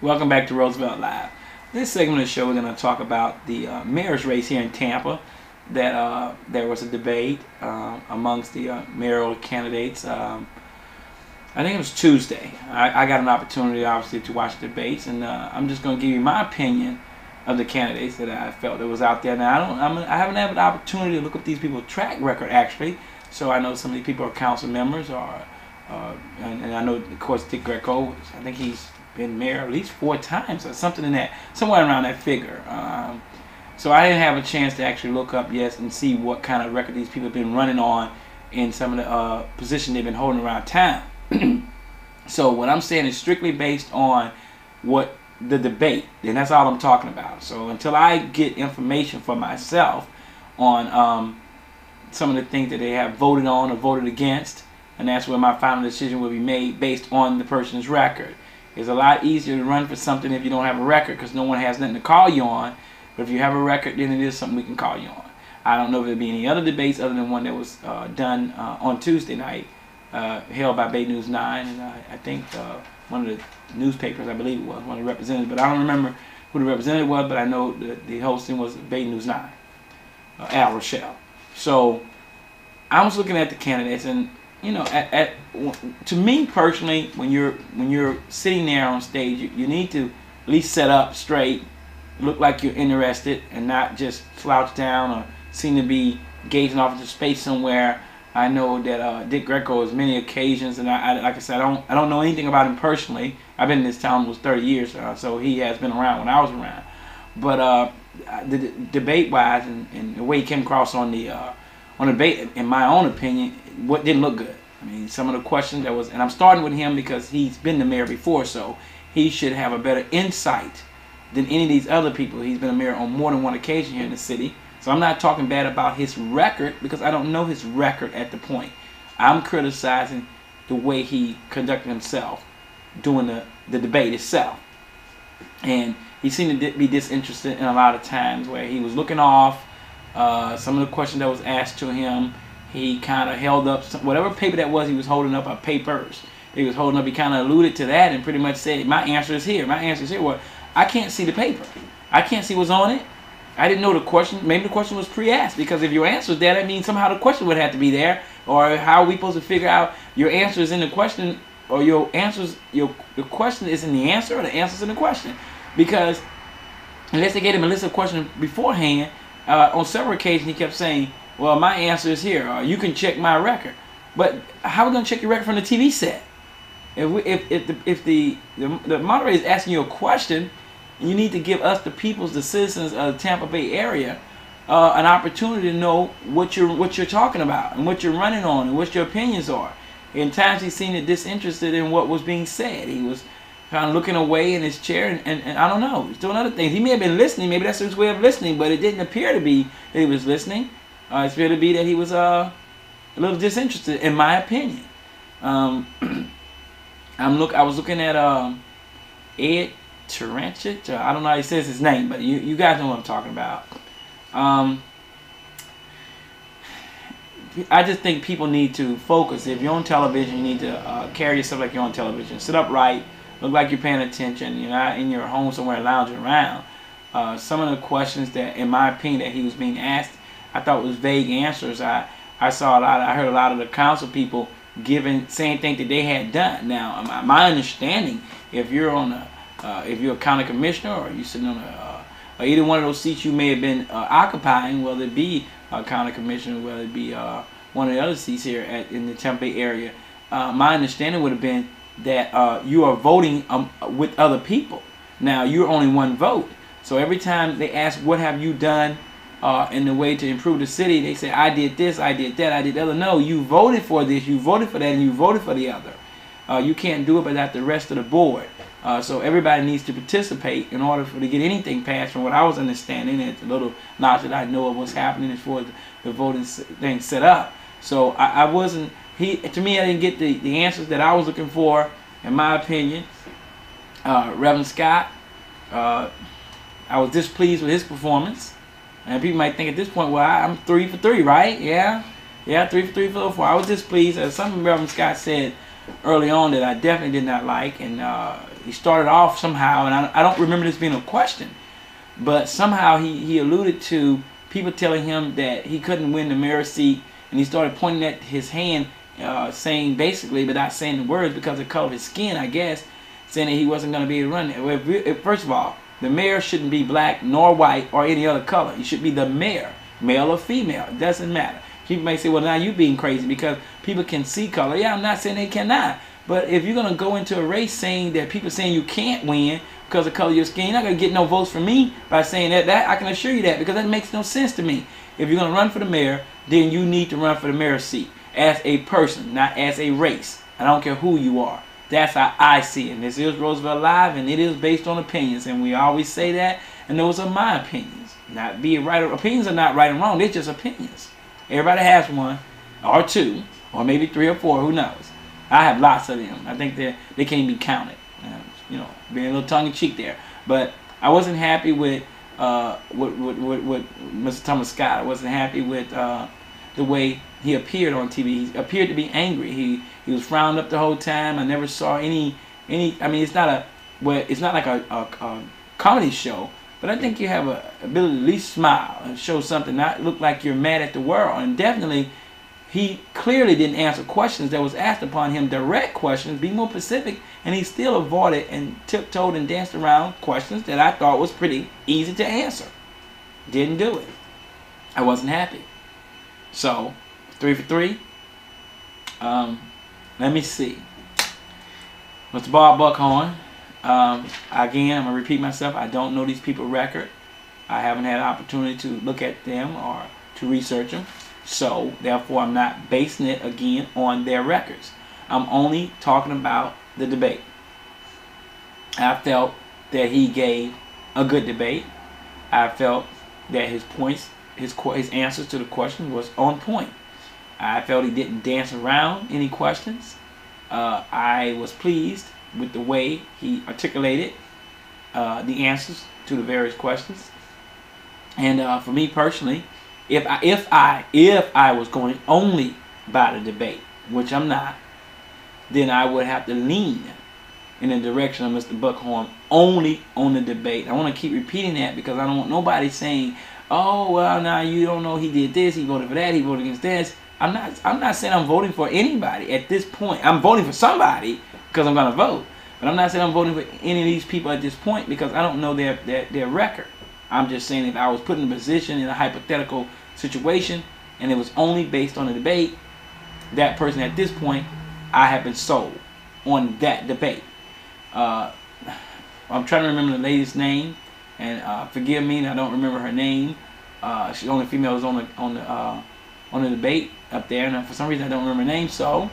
Welcome back to Roosevelt Live. This segment of the show, we're going to talk about the mayor's race here in Tampa. That there was a debate amongst the mayoral candidates. I think it was Tuesday. I got an opportunity, obviously, to watch the debates, and I'm just going to give you my opinion of the candidates that I felt that was out there. Now, I haven't had an opportunity to look at these people's track record, actually, so I know some of these people are council members, and I know, of course, Dick Greco. I think he's been mayor at least 4 times or something in that, somewhere around that figure. So I didn't have a chance to actually look up yet and see what kind of record these people have been running on in some of the positions they've been holding around town. So what I'm saying is strictly based on what the debate, and that's all I'm talking about. So until I get information for myself on some of the things that they have voted on or voted against, and that's where my final decision will be made based on the person's record. It's a lot easier to run for something if you don't have a record because no one has nothing to call you on. But if you have a record, then it is something we can call you on. I don't know if there'll be any other debates other than one that was done on Tuesday night, held by Bay News 9, and I think one of the newspapers, I believe it was, one of the representatives, but I don't remember who the representative was, but I know the hosting was Bay News 9, Al Rochelle. So I was looking at the candidates, and you know, to me personally, when you're sitting there on stage, you need to at least set up straight, look like you're interested, and not just slouch down or seem to be gazing off into space somewhere. I know that Dick Greco has many occasions, and like I said, I don't know anything about him personally. I've been in this town almost 30 years, so he has been around when I was around. But the debate-wise and the way he came across on the debate, in my own opinion, what didn't look good. I mean, some of the questions that was, and I'm starting with him because he's been the mayor before, so he should have a better insight than any of these other people. He's been a mayor on more than one occasion here in the city. So I'm not talking bad about his record because I don't know his record at the point. I'm criticizing the way he conducted himself during the debate itself. And he seemed to be disinterested in a lot of times where he was looking off. Some of the questions that was asked to him, he kind of held up whatever paper that was he was holding up, or papers he was holding up, he kind of alluded to that and pretty much said, my answer is here, my answer is here. Well, I can't see the paper. I can't see what's on it. I didn't know the question. Maybe the question was pre-asked, because if your answer is there, that means somehow the question would have to be there. Or how are we supposed to figure out your answer is in the question, or your answers, the question is in the answer, or the answer is in the question? Because unless they gave him a list of questions beforehand, on several occasions he kept saying, well, my answer is here, or you can check my record. But how are we going to check your record from the TV set? If the moderator is asking you a question, you need to give us, the citizens of the Tampa Bay area, an opportunity to know what you're talking about and what you're running on and what your opinions are. In times he seemed disinterested in what was being said. He was kind of looking away in his chair, and I don't know, he's doing other things. He may have been listening, maybe that's his way of listening, but it didn't appear to be that he was listening. It appeared to be that he was a little disinterested, in my opinion. I was looking at Ed Taranchich. I don't know how he says his name, but you guys know what I'm talking about. I just think people need to focus. If you're on television, you need to carry yourself like you're on television. Sit upright, look like you're paying attention. You're not in your home somewhere lounging around. Some of the questions that, in my opinion, that he was being asked, I thought was vague answers. I heard a lot of the council people saying things that they had done. Now, my understanding, if you're a county commissioner, or you're sitting on either one of those seats you may have been occupying, whether it be a county commissioner, whether it be one of the other seats here in the Tampa Bay area, my understanding would have been that you are voting with other people. Now, you're only one vote. So every time they ask, what have you done in the way to improve the city, they say, I did this, I did that, I did the other. No, you voted for this, you voted for that, and you voted for the other. You can't do it without the rest of the board. So everybody needs to participate in order to get anything passed. From what I was understanding, and the little knowledge that I know of what's happening as far as the voting thing set up. So I wasn't, to me, I didn't get the answers that I was looking for, in my opinion. Reverend Scott, I was displeased with his performance. And people might think at this point, well, I'm 3 for 3, right? Yeah, 3 for 3 for 4. I was displeased. Something Reverend Scott said early on that I definitely did not like, and he started off somehow, and I don't remember this being a question, but somehow he alluded to people telling him that he couldn't win the mayor seat, and he started pointing at his hand, saying basically, but not saying the words because of the color of his skin, I guess, saying that he wasn't going to be able to run it. Well, first of all, the mayor shouldn't be black nor white or any other color. He should be the mayor, male or female. It doesn't matter. People may say, well, now you being crazy because people can see color. Yeah, I'm not saying they cannot. But if you're going to go into a race saying that people saying you can't win because of the color of your skin, you're not going to get no votes from me by saying that. I can assure you that, because that makes no sense to me. If you're going to run for the mayor, then you need to run for the mayor's seat as a person, not as a race. I don't care who you are. That's how I see it. And this is Roosevelt Live, and it is based on opinions. And we always say that, and those are my opinions. Not being right. Opinions are not right and wrong. They're just opinions. Everybody has one, or two, or maybe 3 or 4. Who knows? I have lots of them. I think they can't be counted. You know, being a little tongue-in-cheek there. But I wasn't happy with Mr. Thomas Scott. I wasn't happy with the way he appeared on TV. He appeared to be angry. He was frowned up the whole time. I never saw any. I mean, it's not like a comedy show. But I think you have a ability to at least smile and show something, not look like you're mad at the world. And definitely, he clearly didn't answer questions that was asked upon him, direct questions, be more specific, and he still avoided and tiptoed and danced around questions that I thought was pretty easy to answer. Didn't do it. I wasn't happy. So, 3 for 3. Let me see. Mr. Bob Buckhorn. Again, I'm going to repeat myself. I don't know these people's record. I haven't had an opportunity to look at them or to research them. So, therefore, I'm not basing it again on their records. I'm only talking about the debate. I felt that he gave a good debate. I felt that his points, his answers to the question was on point. I felt he didn't dance around any questions. I was pleased with the way he articulated the answers to the various questions. And for me personally, if I was going only by the debate, which I'm not, then I would have to lean in the direction of Mr. Buckhorn only on the debate. I want to keep repeating that because I don't want nobody saying, oh, well, now you don't know he did this, he voted for that, he voted against this. I'm not saying I'm voting for anybody at this point. I'm voting for somebody because I'm going to vote. But I'm not saying I'm voting for any of these people at this point because I don't know their record. I'm just saying if I was put in a position in a hypothetical situation and it was only based on the debate, that person at this point, I have been sold on that debate. I'm trying to remember the lady's name, and forgive me, I don't remember her name. She's the only female who's on the debate up there, and for some reason I don't remember her name, so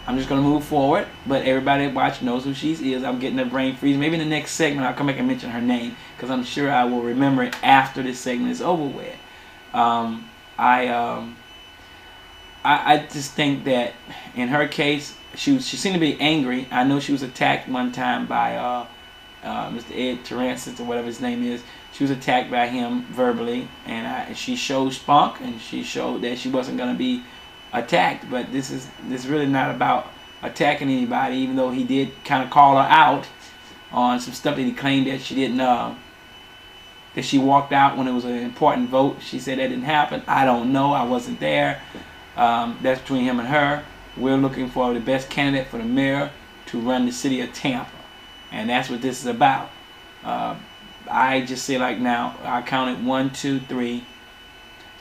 I'm just going to move forward. But everybody watching knows who she is. I'm getting a brain freeze. Maybe in the next segment I'll come back and mention her name because I'm sure I will remember it after this segment is over with. I just think that in her case, she seemed to be angry. I know she was attacked one time by Mr. Ed Terrancis or whatever his name is. She was attacked by him verbally, and she showed spunk, and she showed that she wasn't going to be attacked. But this is really not about attacking anybody, even though he did kind of call her out on some stuff that he claimed that she didn't, that she walked out when it was an important vote. She said that didn't happen. I don't know. I wasn't there. That's between him and her. We're looking for the best candidate for the mayor to run the city of Tampa, and that's what this is about. I just say like now, I counted 1, 2, 3,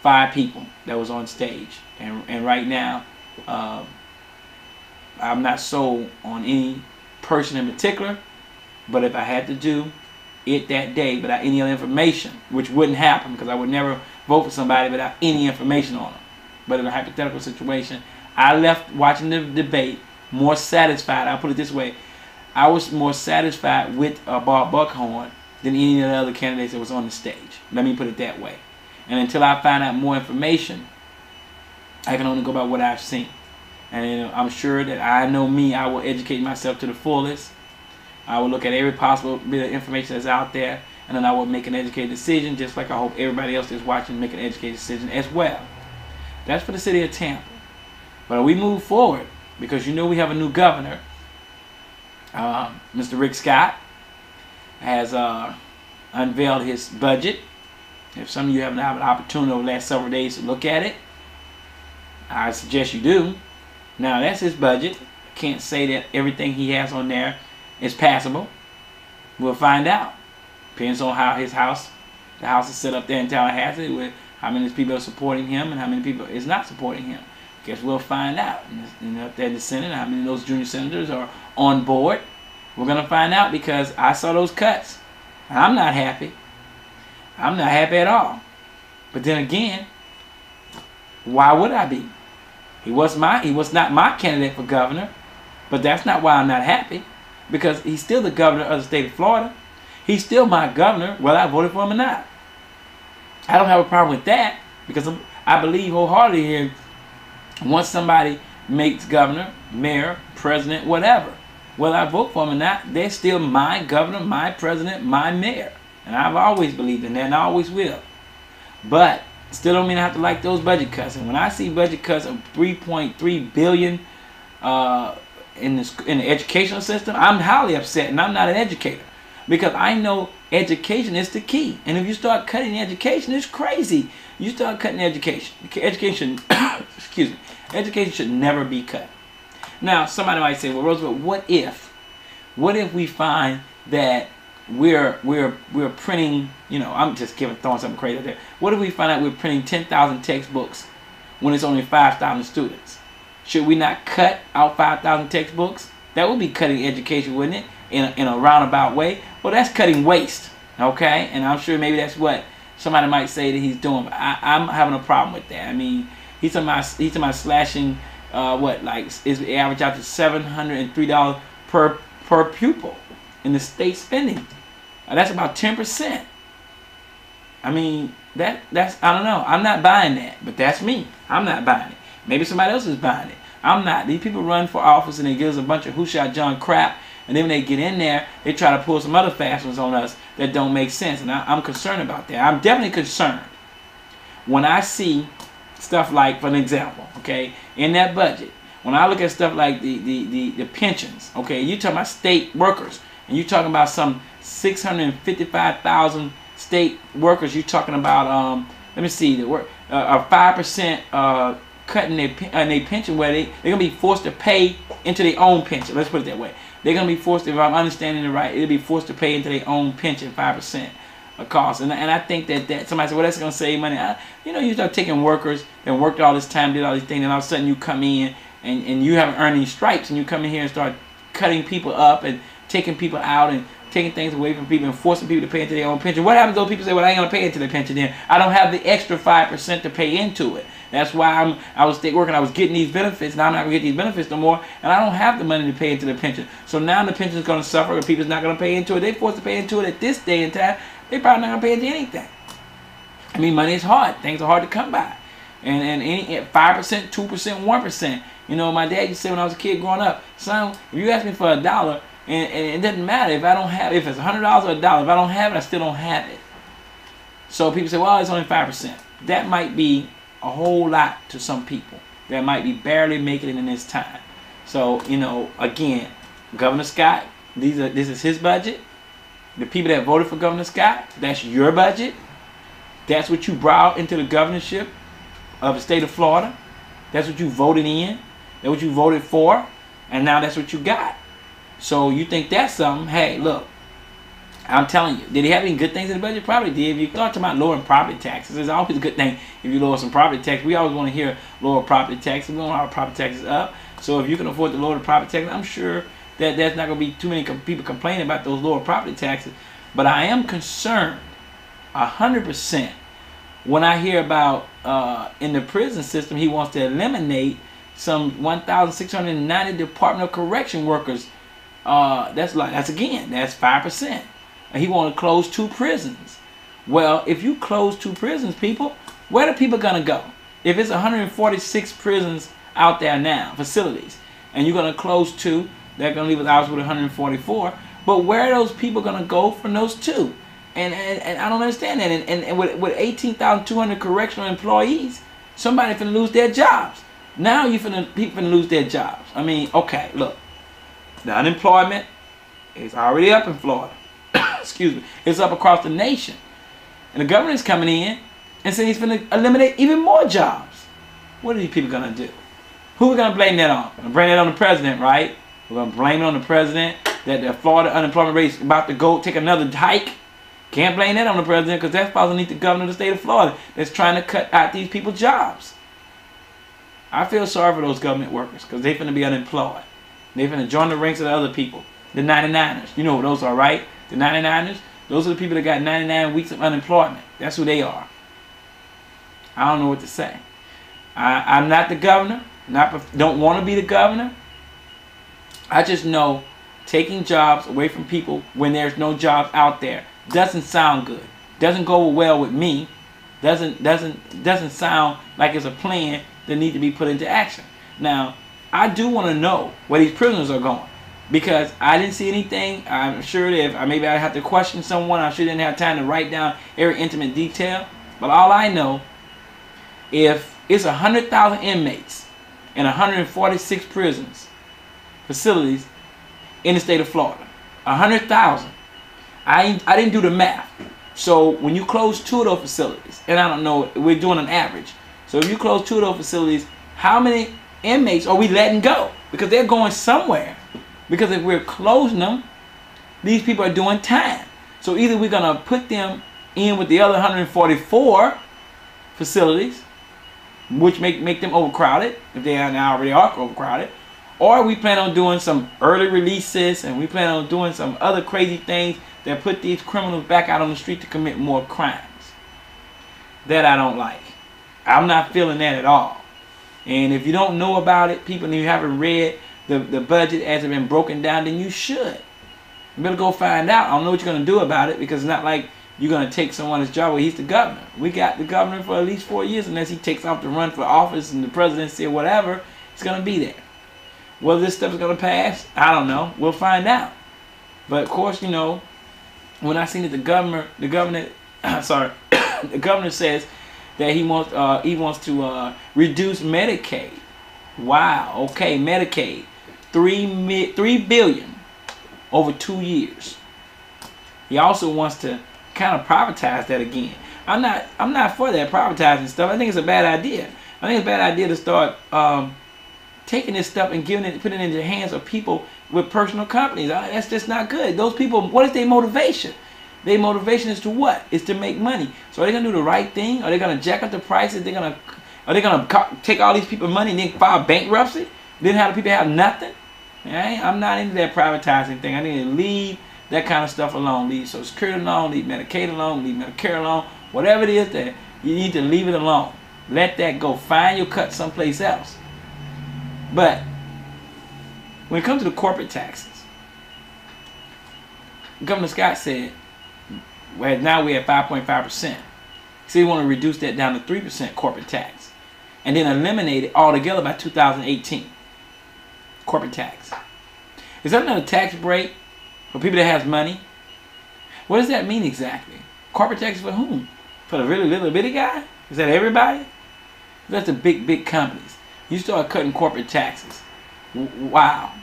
5 people that was on stage, and right now, I'm not sold on any person in particular. But if I had to do it that day without any other information, which wouldn't happen because I would never vote for somebody without any information on them. But in a hypothetical situation, I left watching the debate more satisfied. I'll put it this way. I was more satisfied with Bob Buckhorn than any of the other candidates that was on the stage. Let me put it that way. And until I find out more information, I can only go by what I've seen. And I'm sure that I know me, I will educate myself to the fullest. I will look at every possible bit of information that's out there, and then I will make an educated decision, just like I hope everybody else that's watching make an educated decision as well. That's for the city of Tampa. But we move forward, because you know we have a new governor. Mr. Rick Scott has unveiled his budget. If some of you haven't had an opportunity over the last several days to look at it, I suggest you do. Now, that's his budget. I can't say that everything he has on there is passable. We'll find out. Depends on how the house is set up there in Tallahassee, with how many people are supporting him and how many people is not supporting him. Guess we'll find out. And up there in the Senate, how many of those junior senators are on board. We're going to find out, because I saw those cuts. And I'm not happy. I'm not happy at all. But then again, why would I be? He was not my candidate for governor, but that's not why I'm not happy, because he's still the governor of the state of Florida. He's still my governor, whether I voted for him or not. I don't have a problem with that, because I believe wholeheartedly here, once somebody makes governor, mayor, president, whatever, whether I vote for them or not, they're still my governor, my president, my mayor. And I've always believed in that, and I always will. But still don't mean I have to like those budget cuts. And when I see budget cuts of $3.3 billion in the educational system, I'm highly upset, and I'm not an educator, because I know education is the key. And if you start cutting education, it's crazy. You start cutting education. Education, excuse me, education should never be cut. Now, somebody might say, well, Roosevelt, what if we find that we're printing, I'm just throwing something crazy out there. What if we find out we're printing 10,000 textbooks when it's only 5,000 students? Should we not cut out 5,000 textbooks? That would be cutting education, wouldn't it? In a roundabout way. Well, that's cutting waste, okay? And I'm sure maybe that's what somebody might say that he's doing. But I'm having a problem with that. I mean, he's talking about slashing it's average out to $703 per pupil in the state spending. That's about 10%. I mean, that's I don't know. I'm not buying that, but that's me. I'm not buying it. Maybe somebody else is buying it. I'm not. These people run for office and they give us a bunch of who shot John crap, and then when they get in there, they try to pull some other fast ones on us that don't make sense. And I'm concerned about that. I'm definitely concerned when I see stuff like, for an example, okay, in that budget, when I look at stuff like the pensions, okay, you talking about state workers, and you talking about some 655,000 state workers. You talking about let me see, the work a 5% cutting their pension, where they're gonna be forced to pay into their own pension. Let's put it that way. They're gonna be forced, if I'm understanding it right, they'll be forced to pay into their own pension 5% of cost. And I think that somebody said, well, that's gonna save money. You start taking workers that worked all this time, did all these things, and all of a sudden you come in and you haven't earned any stripes, and you come in here and start cutting people up and taking people out and taking things away from people and forcing people to pay into their own pension. What happens to those people say, well, I ain't going to pay into their pension then? I don't have the extra 5% to pay into it. That's why I was working, I was getting these benefits. Now I'm not going to get these benefits no more, and I don't have the money to pay into the pension. So now the pension is going to suffer, and people's not going to pay into it. They're forced to pay into it at this day and time. They're probably not going to pay into anything. I mean, money is hard. Things are hard to come by. And any 5%, 2%, 1%. My dad used to say when I was a kid growing up, son, if you ask me for $1, and it doesn't matter if I don't have it, if it's $100 or $1, if I don't have it, I still don't have it. So people say, well, it's only 5%. That might be a whole lot to some people. That might be barely making it in this time. So, again, Governor Scott, this is his budget. The people that voted for Governor Scott, that's your budget. That's what you brought into the governorship of the state of Florida. That's what you voted in. That's what you voted for. And now that's what you got. So you think that's something? Hey, look, I'm telling you, did he have any good things in the budget? Probably did. If you talk about lowering property taxes, it's always a good thing if you lower some property tax. We always want to hear lower property taxes. We want our property taxes up. So if you can afford to lower the property taxes, I'm sure that there's not going to be too many people complaining about those lower property taxes. But I am concerned 100% when I hear about in the prison system, he wants to eliminate some 1,690 Department of Correction workers. That's 5%. And he want to close 2 prisons. Well, if you close 2 prisons, people, where are people gonna go? If it's 146 prisons out there now, facilities, and you're gonna close 2, they're gonna leave us with 144. But where are those people gonna go from those 2? And I don't understand that. And with 18,200 correctional employees, somebody finna lose their jobs. Now people finna lose their jobs. I mean, okay, look. The unemployment It's already up in Florida. Excuse me. It's up across the nation. And the governor is coming in and saying he's going to eliminate even more jobs. What are these people going to do? Who are we going to blame that on? We're going to blame that on the president, right? We're going to blame it on the president that the Florida unemployment rate is about to go take another hike. Can't blame that on the president because that's probably the governor of the state of Florida that's trying to cut out these people's jobs. I feel sorry for those government workers because they're going to be unemployed. They're going to join the ranks of the other people, the 99ers. You know who those are, right? The 99ers, those are the people that got 99 weeks of unemployment. That's who they are. I don't know what to say. I'm not the governor. Don't want to be the governor. I just know taking jobs away from people when there's no jobs out there doesn't sound good. Doesn't go well with me. Doesn't sound like it's a plan that needs to be put into action. Now, I do want to know where these prisoners are going because I didn't see anything. I'm sure that if maybe I have to question someone, I sure didn't have time to write down every intimate detail. But all I know, if it's 100,000 inmates in 146 prisons, facilities in the state of Florida, 100,000. I didn't do the math. So when you close 2 of those facilities, and I don't know, we're doing an average. So if you close 2 of those facilities, how many inmates are we letting go? Because they're going somewhere. Because if we're closing them, these people are doing time. So either we're going to put them in with the other 144 facilities, which make them overcrowded, if they are now already are overcrowded, or we plan on doing some early releases and we plan on doing some other crazy things that put these criminals back out on the street to commit more crimes. That I don't like. I'm not feeling that at all. And if you don't know about it, people, and you haven't read the budget as it's been broken down, then you should. You better go find out. I don't know what you're going to do about it because it's not like you're going to take someone's job where he's the governor. We got the governor for at least 4 years unless he takes off to run for office and the presidency or whatever. He's going to be there. Whether this stuff is going to pass, I don't know. We'll find out. But of course, you know, when I seen that the governor says that he wants to reduce Medicaid. Wow. Okay, Medicaid, $3 billion over 2 years. He also wants to kind of privatize that again. I'm not for that privatizing stuff. I think it's a bad idea. I think it's a bad idea to start taking this stuff and putting it into the hands of people with personal companies. That's just not good. Those people, what is their motivation? Their motivation is to what? Is to make money. So are they gonna do the right thing? Are they gonna jack up the prices? Are they gonna take all these people's money and then file bankruptcy? Then have the people have nothing? Okay? I'm not into that privatizing thing. I need to leave that kind of stuff alone. Leave Social Security alone. Leave Medicaid alone. Leave Medicare alone. Whatever it is that you need to leave it alone. Let that go. Find your cut someplace else. But when it comes to the corporate taxes, Governor Scott said, well, now we're at 5.5%. So they want to reduce that down to 3% corporate tax. And then eliminate it altogether by 2018. Corporate tax. Is that another tax break for people that has money? What does that mean exactly? Corporate tax for whom? For the really little bitty guy? Is that everybody? That's the big companies. You start cutting corporate taxes. Wow.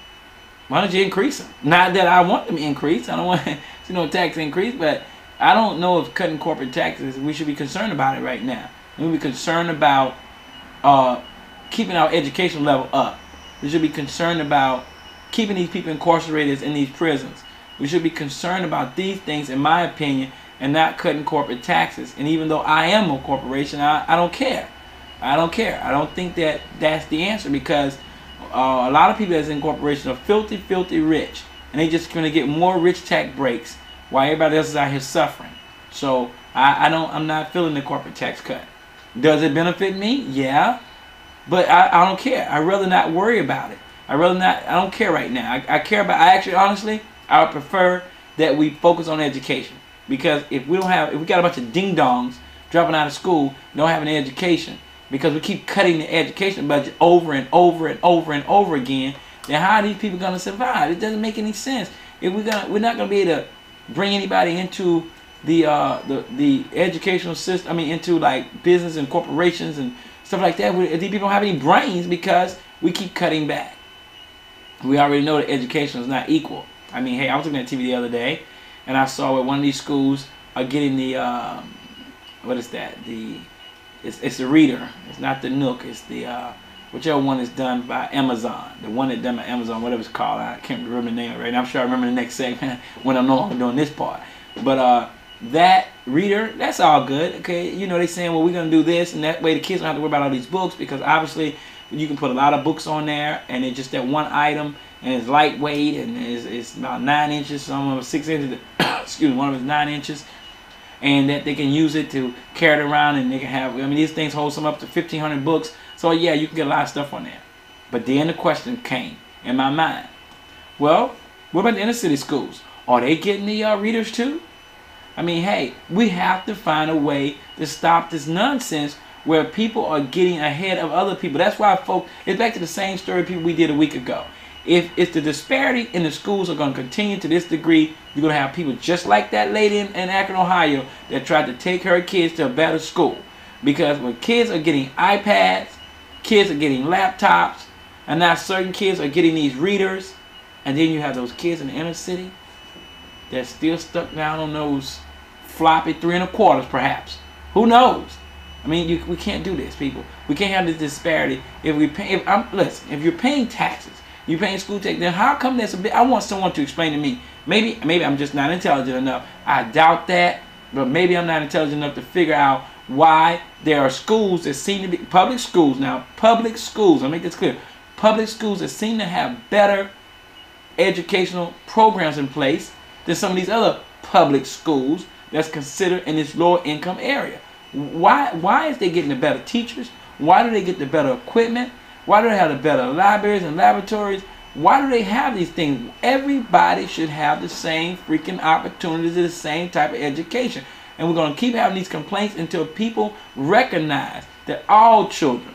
Why don't you increase them? Not that I want them increased. I don't want to see no tax increase, but I don't know if cutting corporate taxes, we should be concerned about it right now. We should be concerned about keeping our education level up. We should be concerned about keeping these people incarcerated in these prisons. We should be concerned about these things, in my opinion, and not cutting corporate taxes. And even though I am a corporation, I don't care. I don't care. I don't think that that's the answer because a lot of people that's in corporations are filthy, filthy rich. And they just going to get more rich tax breaks while everybody else is out here suffering. So I'm not feeling the corporate tax cut. Does it benefit me? Yeah. But I don't care. I'd rather not worry about it. I don't care right now. Honestly, I would prefer that we focus on education. Because if we got a bunch of ding-dongs dropping out of school, don't have an education, because we keep cutting the education budget over and over and over and over again, then how are these people going to survive? It doesn't make any sense. If we're not going to be able to bring anybody into the educational system, I mean into like business and corporations and stuff like that. These people don't have any brains because we keep cutting back. We already know that education is not equal. I mean, hey, I was looking at TV the other day, and I saw where one of these schools are getting the what is that? It's the reader. It's not the Nook. It's the whichever one is done by Amazon. The one that's done by Amazon, whatever it's called. I can't remember the name right now. I'm sure I remember the next segment when I'm no longer doing this part. But that reader, that's all good. Okay, you know, they saying, well, we're gonna do this, and that way the kids don't have to worry about all these books, because obviously you can put a lot of books on there, and it's just that one item, and it's lightweight, and it's about 9 inches. Some of them are 6 inches. Excuse me, one of them is 9 inches. And that they can use it to carry it around, and they can have, I mean, these things hold some up to 1,500 books. So yeah, you can get a lot of stuff on there. But then the question came in my mind. Well, what about the inner city schools? Are they getting the readers too? I mean, hey, we have to find a way to stop this nonsense where people are getting ahead of other people. That's why, folks, it's back to the same story people we did a week ago. If the disparity in the schools are going to continue to this degree, you're going to have people just like that lady in Akron, Ohio, that tried to take her kids to a better school. Because when kids are getting iPads, kids are getting laptops, and now certain kids are getting these readers, and then you have those kids in the inner city that's still stuck down on those floppy 3 1/4 perhaps. Who knows? I mean, we can't do this, people. We can't have this disparity. Listen, if you're paying taxes, you're paying school tax, then how come there's a bit? I want someone to explain to me. Maybe I'm just not intelligent enough. I doubt that, but maybe I'm not intelligent enough to figure out why there are schools that seem to be public schools. Now, public schools, I'll make this clear. Public schools that seem to have better educational programs in place than some of these other public schools that's considered in this lower income area. Why is they getting the better teachers? Why do they get the better equipment? Why do they have the better libraries and laboratories? Why do they have these things? Everybody should have the same freaking opportunities to the same type of education. And we're going to keep having these complaints until people recognize that all children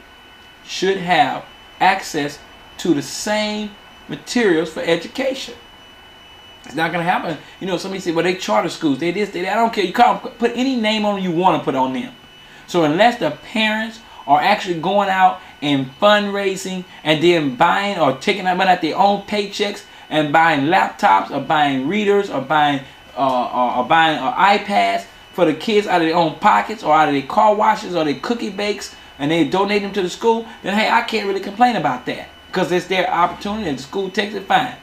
should have access to the same materials for education. It's not going to happen. You know, somebody said, well, they charter schools. They this, they that. I don't care. You call them, put any name on them you want to put on them. So unless the parents are actually going out and fundraising and then buying or taking money out their own paychecks and buying laptops or buying readers or buying iPads for the kids out of their own pockets or out of their car washes or their cookie bakes, and they donate them to the school, then hey, I can't really complain about that because it's their opportunity and the school takes it fine.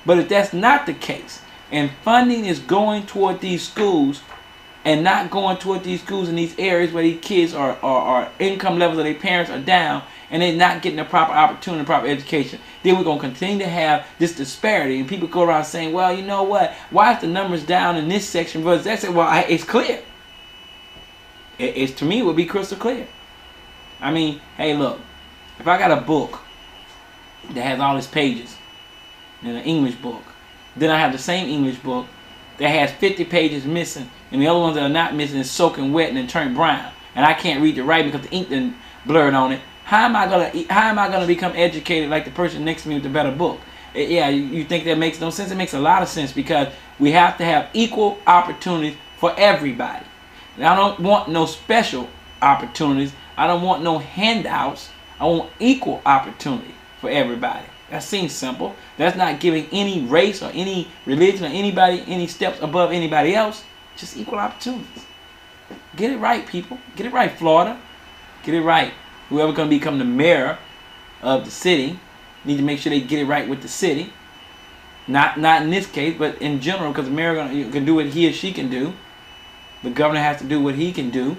But if that's not the case and funding is going toward these schools and not going toward these schools in these areas where these kids are income levels of their parents are down and they're not getting the proper opportunity, proper education, then we're going to continue to have this disparity. And people go around saying, well, you know what? Why is the numbers down in this section versus that section? Well, it's clear. It's to me, it would be crystal clear. I mean, hey, look, if I got a book that has all its pages in an English book, then I have the same English book that has 50 pages missing, and the other ones that are not missing is soaking wet and then turned brown, and I can't read it right because the ink then blurred on it. How am I gonna become educated like the person next to me with the better book? Yeah, you think that makes no sense? It makes a lot of sense because we have to have equal opportunities for everybody. And I don't want no special opportunities. I don't want no handouts. I want equal opportunity for everybody. That seems simple. That's not giving any race or any religion or anybody any steps above anybody else. Just equal opportunities. Get it right, people. Get it right, Florida. Get it right. Whoever's going to become the mayor of the city need to make sure they get it right with the city. Not in this case, but in general, because the mayor can do what he or she can do. The governor has to do what he can do.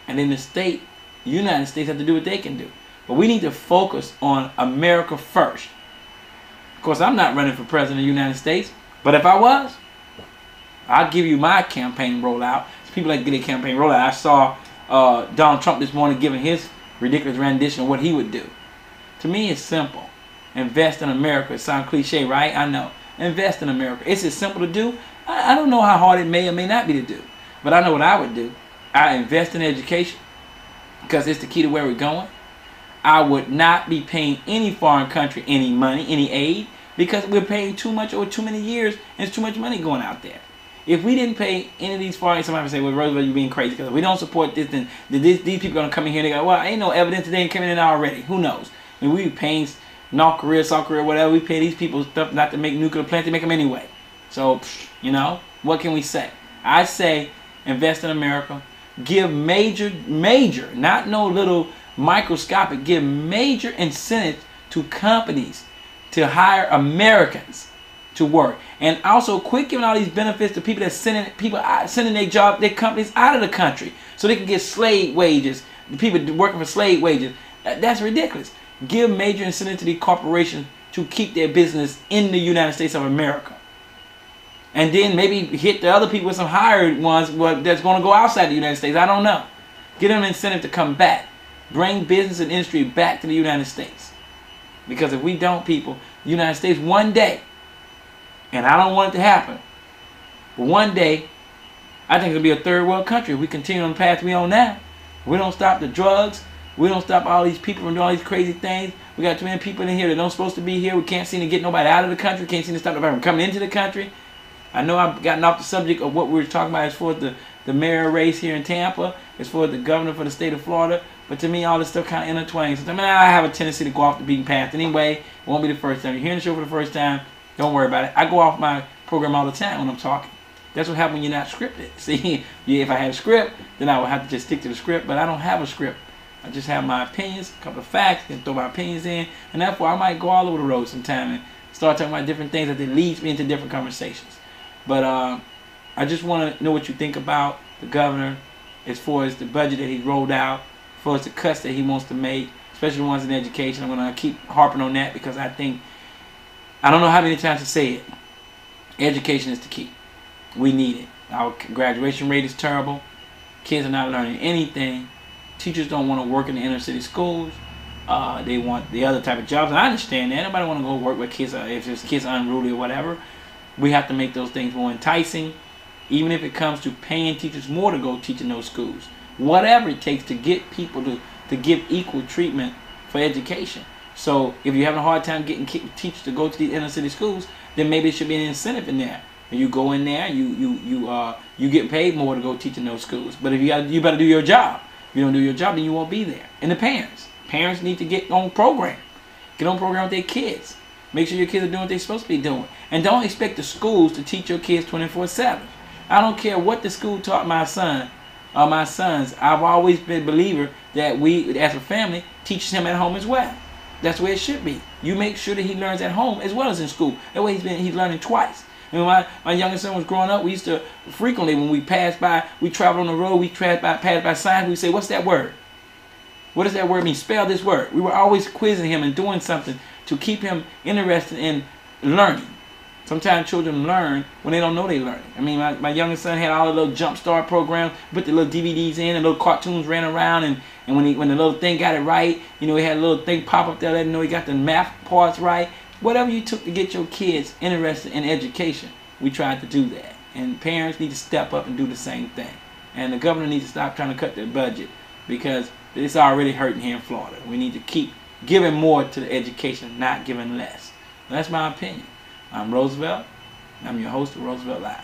And then the state, the United States, have to do what they can do. But we need to focus on America first. Of course, I'm not running for president of the United States. But if I was, I'll give you my campaign rollout. People like to get a campaign rollout. I saw Donald Trump this morning giving his ridiculous rendition of what he would do. To me, it's simple. Invest in America. It sounds cliche, right? I know. Invest in America. It's as simple to do. I don't know how hard it may or may not be to do. But I know what I would do. I invest in education because it's the key to where we're going. I would not be paying any foreign country any money, any aid, because we're paying too much over too many years and it's too much money going out there. If we didn't pay any of these foreign, somebody would say, well, Roosevelt, you're being crazy because we don't support this, then these people are going to come in here and they go, well, ain't no evidence that they ain't coming in already. Who knows? I mean, we were paying North Korea, South Korea, whatever. We pay these people stuff not to make nuclear plants. They make them anyway. So, you know, what can we say? I say invest in America. Give major, not no little microscopic, give major incentives to companies to hire Americans to work. And also quit giving all these benefits to people that sending their companies out of the country so they can get slave wages. The people working for slave wages. That's ridiculous. Give major incentive to these corporations to keep their business in the United States of America. And then maybe hit the other people with some hired ones that's going to go outside the United States. I don't know. Give them an incentive to come back. Bring business and industry back to the United States. Because if we don't, people, the United States one day, and I don't want it to happen, but one day, I think it'll be a third world country if we continue on the path we're on now. We don't stop the drugs. We don't stop all these people from doing all these crazy things. We got too many people in here that don't supposed to be here. We can't seem to get nobody out of the country. Can't seem to stop nobody from coming into the country. I know I've gotten off the subject of what we were talking about as far as the mayor race here in Tampa, as far as the governor for the state of Florida. But to me, all this stuff kind of intertwines. So, I mean, I have a tendency to go off the beaten path anyway. It won't be the first time. You're hearing the show for the first time, don't worry about it. I go off my program all the time when I'm talking. That's what happens when you're not scripted. See, if I had a script, then I would have to just stick to the script. But I don't have a script. I just have my opinions, a couple of facts, and throw my opinions in. And therefore, I might go all over the road sometime and start talking about different things that leads me into different conversations. But I just want to know what you think about the governor as far as the budget that he rolled out, as far as the cuts that he wants to make, especially the ones in education. I'm going to keep harping on that because I don't know how many times to say it. Education is the key. We need it. Our graduation rate is terrible. Kids are not learning anything. Teachers don't want to work in the inner city schools. They want the other type of jobs. And I understand that. Nobody want to go work with kids if there's kids unruly or whatever. We have to make those things more enticing, even if it comes to paying teachers more to go teach in those schools. Whatever it takes to get people to give equal treatment for education. So if you're having a hard time getting teachers to go to the inner city schools, then maybe there should be an incentive in there. And you go in there, you get paid more to go teach in those schools. But if you better do your job. If you don't do your job, then you won't be there. And the parents need to get on program. Get on program with their kids. Make sure your kids are doing what they're supposed to be doing. And don't expect the schools to teach your kids 24/7. I don't care what the school taught my son or my sons. I've always been a believer that we, as a family, teach him at home as well. That's where it should be. You make sure that he learns at home as well as in school. That way he's learning twice. And when my youngest son was growing up, we used to frequently, when we passed by, we traveled on the road, we passed by signs, we say, what's that word? What does that word mean? Spell this word. We were always quizzing him and doing something to keep him interested in learning. Sometimes children learn when they don't know they're learning. I mean, my youngest son had all the little jump start programs, put the little DVDs in, and little cartoons ran around, and when the little thing got it right, he had a little thing pop up there letting him know he got the math parts right. Whatever you took to get your kids interested in education, we tried to do that. And parents need to step up and do the same thing. And the governor needs to stop trying to cut their budget because it's already hurting here in Florida. We need to keep giving more to the education, not giving less. That's my opinion. I'm Roosevelt. I'm your host of Roosevelt Live.